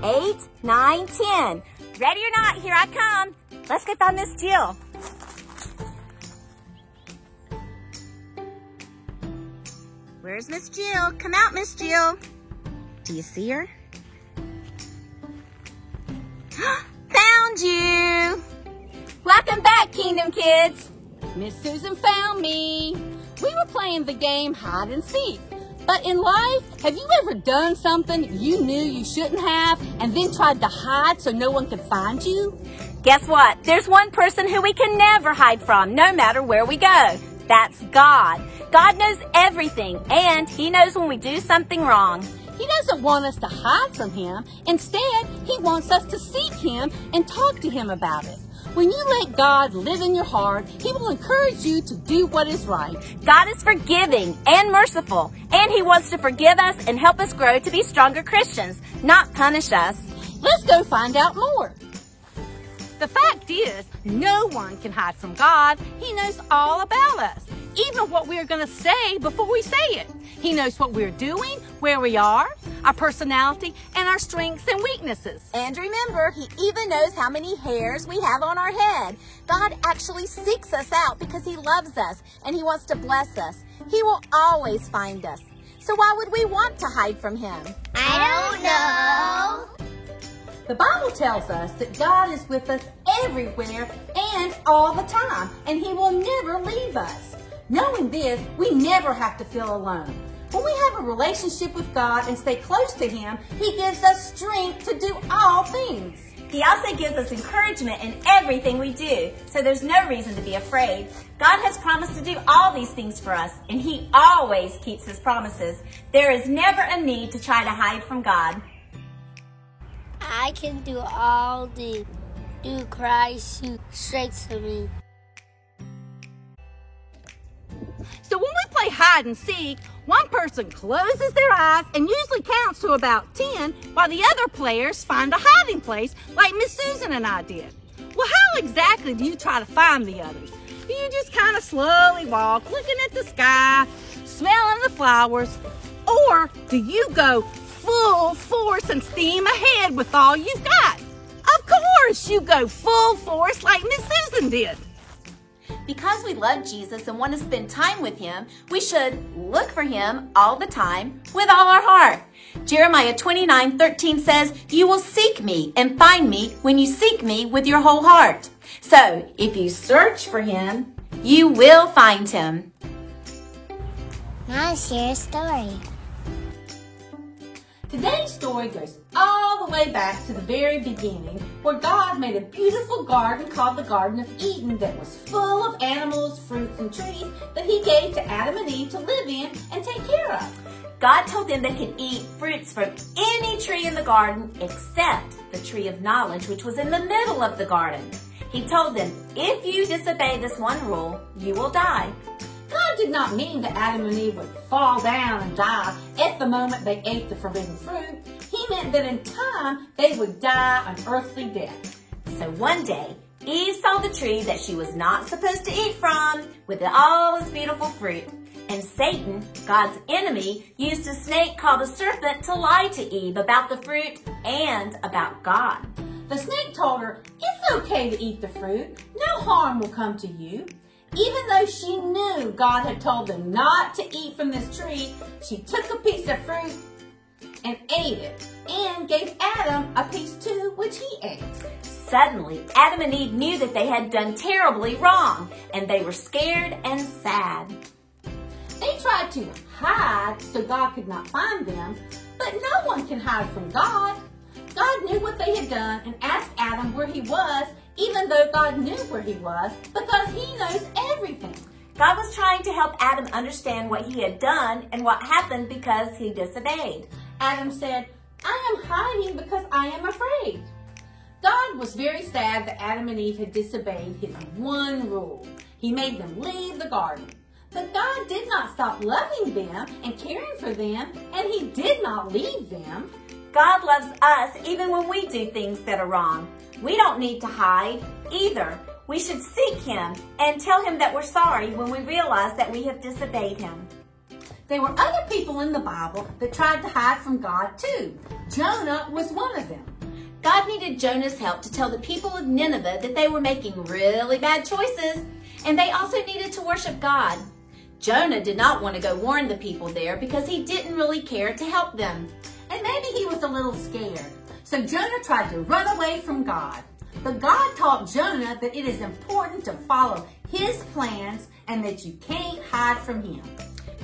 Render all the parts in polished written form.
8, 9, 10. Ready or not, here I come. Let's go find Miss Jill. Where's Miss Jill? Come out, Miss Jill. Do you see her? Found you! Welcome back, Kingdom Kids. Miss Susan found me. We were playing the game hide and seek. But in life, have you ever done something you knew you shouldn't have and then tried to hide so no one could find you? Guess what? There's one person who we can never hide from, no matter where we go. That's God. God knows everything, and He knows when we do something wrong. He doesn't want us to hide from Him. Instead, He wants us to seek Him and talk to Him about it. When you let God live in your heart, He will encourage you to do what is right. God is forgiving and merciful, and He wants to forgive us and help us grow to be stronger Christians, not punish us. Let's go find out more. The fact is, no one can hide from God. He knows all about us, even what we are going to say before we say it. He knows what we're doing, where we are, our personality, and our strengths and weaknesses. And remember, He even knows how many hairs we have on our head. God actually seeks us out because He loves us and He wants to bless us. He will always find us. So why would we want to hide from Him? I don't know. The Bible tells us that God is with us everywhere and all the time, and He will never leave us. Knowing this, we never have to feel alone. When we have a relationship with God and stay close to Him, He gives us strength to do all things. He also gives us encouragement in everything we do, so there's no reason to be afraid. God has promised to do all these things for us, and He always keeps His promises. There is never a need to try to hide from God. I can do all things through Christ who strengthens me. So when we play hide and seek, one person closes their eyes and usually counts to about 10, while the other players find a hiding place like Miss Susan and I did. Well, how exactly do you try to find the others? Do you just kind of slowly walk, looking at the sky, smelling the flowers, or do you go full force and steam ahead with all you've got? Of course, you go full force like Miss Susan did. Because we love Jesus and want to spend time with Him, we should look for Him all the time with all our heart. Jeremiah 29:13 says, "You will seek me and find me when you seek me with your whole heart." So, if you search for Him, you will find Him. Now share a story. Today's story goes all the way back to the very beginning, where God made a beautiful garden called the Garden of Eden that was full of animals, fruits, and trees that He gave to Adam and Eve to live in and take care of. God told them they could eat fruits from any tree in the garden except the tree of knowledge, which was in the middle of the garden. He told them, if you disobey this one rule, you will die. God did not mean that Adam and Eve would fall down and die at the moment they ate the forbidden fruit. He meant that in time they would die an earthly death. So one day, Eve saw the tree that she was not supposed to eat from with all its beautiful fruit. And Satan, God's enemy, used a snake called a serpent to lie to Eve about the fruit and about God. The snake told her, "It's okay to eat the fruit. No harm will come to you." Even though she knew God had told them not to eat from this tree, she took a piece of fruit and ate it, and gave Adam a piece too, which he ate. Suddenly, Adam and Eve knew that they had done terribly wrong, and they were scared and sad. They tried to hide so God could not find them, but no one can hide from God. God knew what they had done and asked Adam where he was, even though God knew where he was, because He knows everything. God was trying to help Adam understand what he had done and what happened because he disobeyed. Adam said, "I am hiding because I am afraid." God was very sad that Adam and Eve had disobeyed His one rule. He made them leave the garden. But God did not stop loving them and caring for them, and He did not leave them. God loves us even when we do things that are wrong. We don't need to hide either. We should seek Him and tell Him that we're sorry when we realize that we have disobeyed Him. There were other people in the Bible that tried to hide from God too. Jonah was one of them. God needed Jonah's help to tell the people of Nineveh that they were making really bad choices, and they also needed to worship God. Jonah did not want to go warn the people there because he didn't really care to help them. And maybe he was a little scared. So Jonah tried to run away from God. But God taught Jonah that it is important to follow his plans and that you can't hide from him.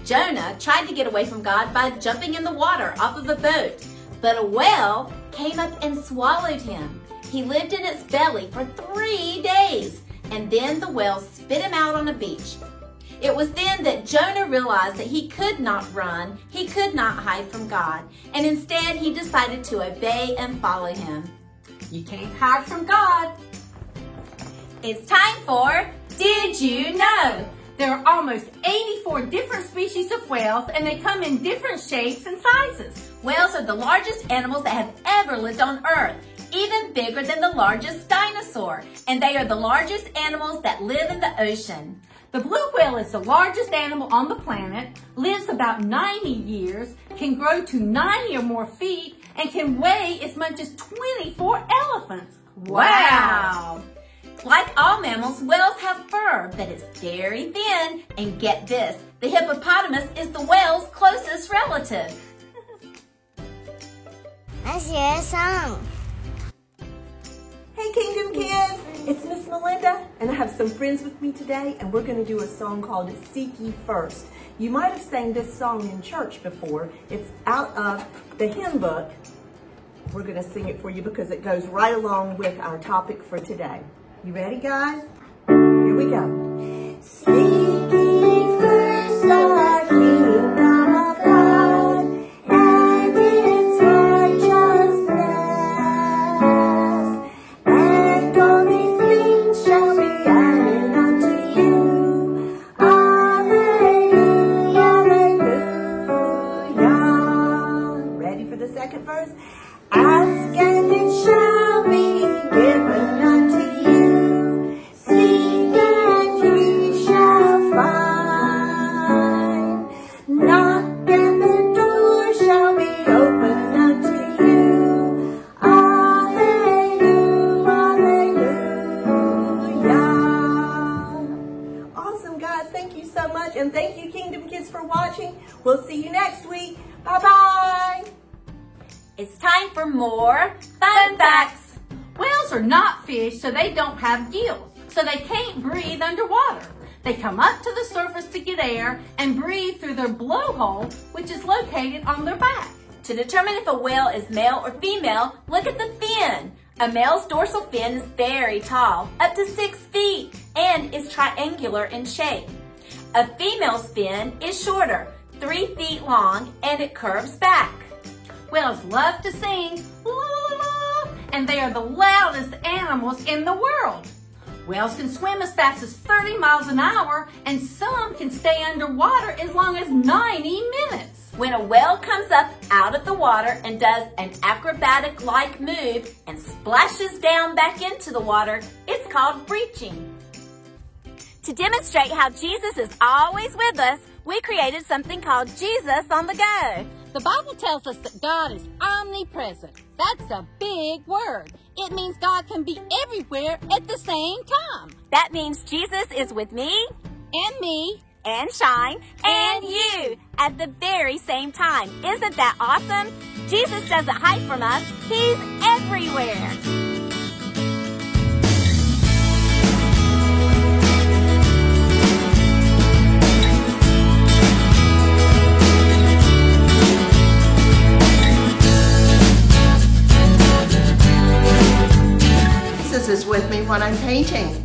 Jonah tried to get away from God by jumping in the water off of a boat, but a whale came up and swallowed him. He lived in its belly for 3 days, and then the whale spit him out on a beach. It was then that Jonah realized that he could not run, he could not hide from God, and instead he decided to obey and follow him. You can't hide from God. It's time for Did You Know? There are almost 84 different species of whales, and they come in different shapes and sizes. Whales are the largest animals that have ever lived on Earth, even bigger than the largest dinosaur, and they are the largest animals that live in the ocean. The blue whale is the largest animal on the planet, lives about 90 years, can grow to 90 or more feet, and can weigh as much as 24 elephants. Wow! Like all mammals, whales have fur that is very thin, and get this, the hippopotamus is the whale's closest relative. 来学生。 Hey Kingdom Kids, it's Miss Melinda, and I have some friends with me today, and we're going to do a song called Seek Ye First. You might have sang this song in church before. It's out of the hymn book. We're going to sing it for you because it goes right along with our topic for today. You ready, guys? Here we go. Seek ye first the kingdom of God and its righteousness, and all these things shall be added unto you. Alleluia, alleluia. Ready for the second verse? Ask and it shall be given unto you. Seek and ye shall find. Knock and the door shall be opened unto you. Alleluia, alleluia. Awesome, guys. Thank you so much. And thank you, Kingdom Kids, for watching. We'll see you next week. Bye-bye. It's time for more fun facts. Whales are not fish, so they don't have gills, so they can't breathe underwater. They come up to the surface to get air and breathe through their blowhole, which is located on their back. To determine if a whale is male or female, look at the fin. A male's dorsal fin is very tall, up to 6 feet, and is triangular in shape. A female's fin is shorter, 3 feet long, and it curves back. Whales love to sing, la la la, and they are the loudest animals in the world. Whales can swim as fast as 30 miles an hour, and some can stay underwater as long as 90 minutes. When a whale comes up out of the water and does an acrobatic-like move and splashes down back into the water, it's called breaching. To demonstrate how Jesus is always with us, we created something called Jesus on the Go. The Bible tells us that God is omnipresent. That's a big word. It means God can be everywhere at the same time. That means Jesus is with me, And me. and Shine, and you at the very same time. Isn't that awesome? Jesus doesn't hide from us. He's everywhere. Jesus is with me when I'm painting.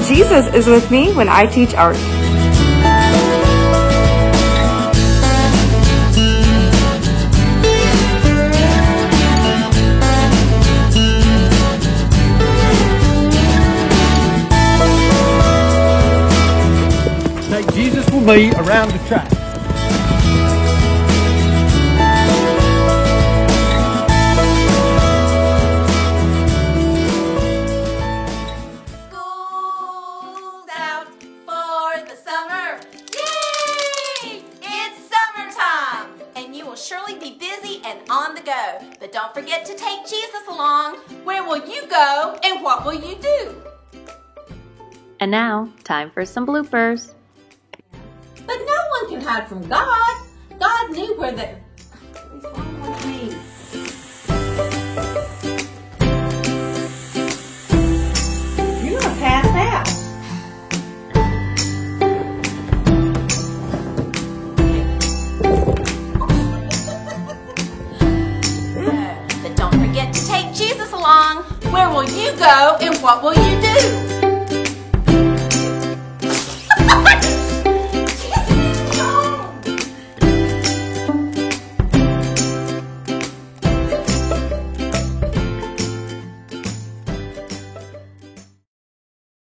Jesus is with me when I teach art. Take Jesus with me around the track. to be busy and on the go. But don't forget to take Jesus along. Where will you go and what will you do? And now, time for some bloopers. But no one can hide from God. God knew where the... What's wrong with me? You're gonna pass out. But don't forget to take Jesus along. Where will you go and what will you do?